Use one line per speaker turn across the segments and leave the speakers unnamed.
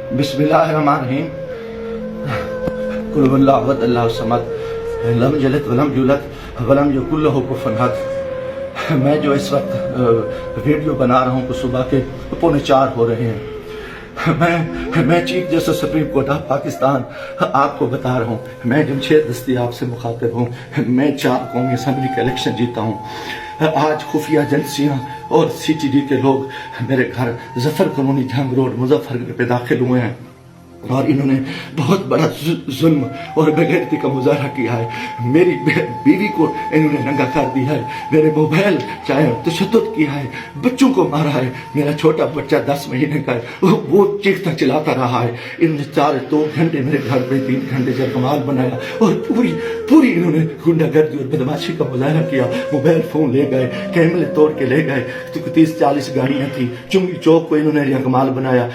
बिस्मिल्लाहिर्रहमानिर्रहीम। कुल हुवल्लाहु अहद अल्लाहु समद लम यलिद वलम यूलद वलम यकुल लहू कुफुवन अहद। मैं जो इस वक्त वीडियो बना रहा हूँ, सुबह के 3:45 हो रहे हैं। मैं chief justice supreme court of Pakistan आपको बता रहा हूँ, मैं जमशेद दस्तयाब से मुखातिब हूँ। मैं 4 कौमी असम्बली का इलेक्शन जीता हूँ। आज खुफिया एजेंसियाँ और CTD के लोग मेरे घर जफर कॉलोनी जंग रोड मुजफ्फरनगर पे दाखिल हुए हैं और इन्होंने बहुत बड़ा जुल्म और बेगैरती का मुजाहरा किया है। मेरी बीवी को इन्होंने नंगा कर दिया है, मेरे मोबाइल चाहे तशद्दुद किया है, बच्चों को मारा है। मेरा छोटा बच्चा 10 महीने का है, वो चीखता चिल्लाता रहा है। इन्होंने 2 घंटे मेरे घर पे 3 घंटे जरगमाल बनाया और पूरी इन्होंने गुंडागर्दी और बदमाशी का मुजाहरा किया। मोबाइल फोन ले गए, कैमरे तोड़ के ले गए। 30-40 गाड़ियां थी। चुंगी चौक को इन्होंने जरगमाल बनाया।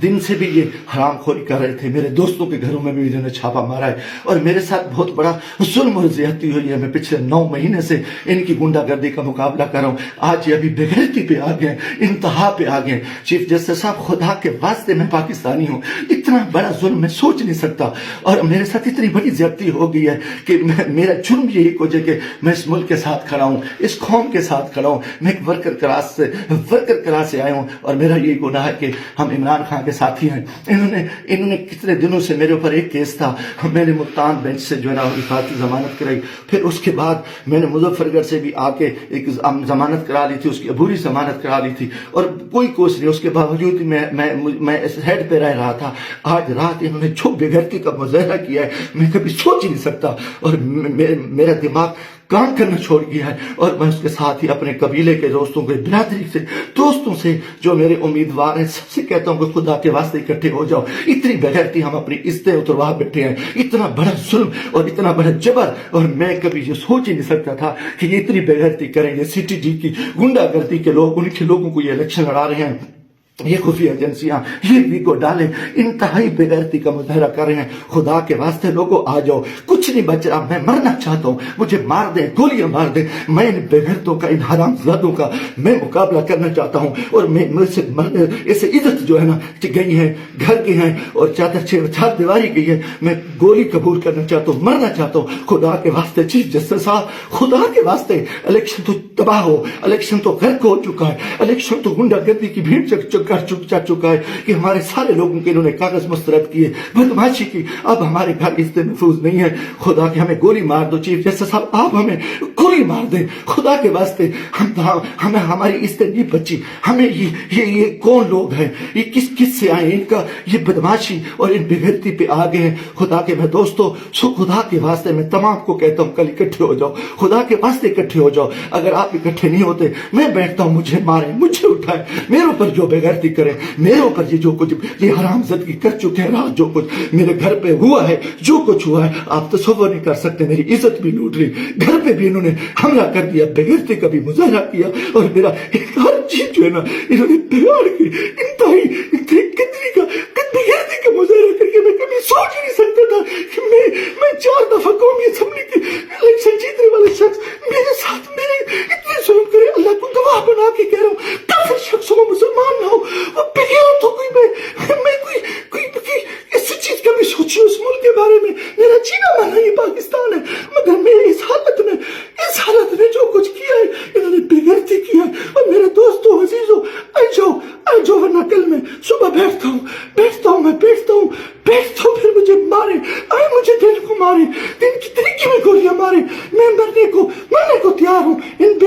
दिन से भी ये हरामखोरी कर रहे थे। मेरे दोस्तों के घरों में भी इन्होंने छापा मारा है और मेरे साथ बहुत बड़ा जुल्म और ज्यादती हुई है। मैं पिछले 9 महीने से इनकी गुंडागर्दी का मुकाबला कर रहा हूँ। आज ये अभी बेगैरती पे आ गए, इंतहा पे आ गए। चीफ जस्टिस साहब, खुदा के वास्ते मैं पाकिस्तानी हूँ, इतना बड़ा जुल्म मैं सोच नहीं सकता और मेरे साथ इतनी बड़ी ज्यादती हो गई है कि मेरा जुर्म यही को कि मैं इस मुल्क के साथ खड़ा हूँ, इस कौम के साथ खड़ा हूँ। मैं एक वर्कर क्लास से आया हूँ और मेरा यही गुनाह है कि हम इमरान खान के साथी हैं। इन्होंने कितने दिनों से मेरे ऊपर एक केस था, मैंने मुल्तान बेंच से जो है ना हिफाजती जमानत कराई। फिर उसके बाद मैंने मुजफ्फरनगर से भी आके एक जमानत करा ली थी, उसकी अबूरी जमानत करा ली थी और कोई कोशिश नहीं। उसके बावजूद मैं इस हेड पे रह रहा था। आज रात इन्होंने जो बेगैरती का मुजाहरा किया है, मैं कभी सोच ही नहीं सकता और मेरा दिमाग काम करना छोड़ गया है। और मैं उसके साथ ही अपने कबीले के दोस्तों के बिरादरी से दोस्तों से जो मेरे उम्मीदवार हैं सबसे कहता हूँ कि खुदा के वास्ते इकट्ठे हो जाओ। इतनी बेगैरती हम अपनी इज्जतें उतरवा बैठे हैं, इतना बड़ा जुल्म और इतना बड़ा जबर, और मैं कभी ये सोच ही नहीं सकता था कि ये इतनी बेगैरती करेंगे। CTD की गुंडागर्दी के लोग, उनके लोगों को ये इलेक्शन लड़ा रहे हैं। ये खुफिया एजेंसियां ये वीको डाले इंतहाई बेगैरती का मुजाहरा कर रहे हैं। खुदा के वास्ते लोगों आ जाओ, कुछ नहीं बच रहा। मैं मरना चाहता हूँ, मुझे मार दे, गोलियां मार दे। मैं इन बेगैरतों का, इन हरामजादों का मैं मुकाबला करना चाहता हूँ और मैं मुझसे इससे इज्जत जो है ना गई है, घर की है और चार दीवारी गई है। मैं गोली कबूल करना चाहता हूँ, मरना चाहता हूँ। खुदा के वास्ते चीफ जस्टिस साहब, खुदा के वास्ते इलेक्शन तो तबाह हो, इलेक्शन तो गर्क हो चुका है, इलेक्शन तो गुंडागर्दी की भीड़ जा चुका है कि हमारे सारे लोगों के इन्होंने कागज मुस्तरद किए, बदमाशी की। अब हमारे घर इज्जत महफूज नहीं है। खुदा के हमें गोली मार दो चीफ जस्टिस साहब, आप हमें गोली मार दें खुदा के वास्ते। हमें हमारी इज्जत नहीं बची। हमें ये कौन लोग हैं, ये किस से आए, इनका ये बदमाशी और इन बेगैरती पे आ गए हैं। खुदा के मैं दोस्तों, खुदा के वास्ते मैं तमाम को कहता हूँ कल इकट्ठे हो जाओ, खुदा के वास्ते इकट्ठे हो जाओ। अगर आप इकट्ठे नहीं होते, मैं बैठता हूँ, मुझे मारे, मुझे उठाए, मेरे ऊपर जो बेगैरती करे, मेरे ऊपर ये जो कुछ ये हरामजादगी कर चुके हैं, रात जो कुछ मेरे घर पे हुआ है, जो कुछ हुआ है आप तसव्वुर नहीं कर सकते। मेरी इज्जत भी लूट ली, घर पे भी इन्होंने हमला कर दिया, बेगैरती का भी मुजाहरा किया और मेरा हर चीज जो है ना इन्होंने बिगाड़ के इंतहाई बेगैरती का मुजाहरा करके मैं कभी सोच ही नहीं सकता था कि मैं 4 दफा कौमी असेंबली की इलेक्शन जीतने वाले शख्स मेरे साथ मेरे इतने जुल्म करे। अल्लाह को गवाह बना के कह रहा हूँ, काफिर शख्स हो, मुसलमान ना हो, वो बेगैरत हो कोई, मैं कोई इस चीज का भी सोची उस मुल्क के बारे में। मेरा जीना माना ये पाकिस्तान है, मगर मैं इस हालत में जो कुछ किया है, इन्होंने बेगैरती किया है। और मेरे दोस्तों अजीजों, आ जाओ वरना कल मैं सुबह बैठता हूँ, फिर मुझे मारे, मुझे दिन को मारे, दिन की तरीके में गोलियां मारे, मैं मरने को तैयार हूँ। इन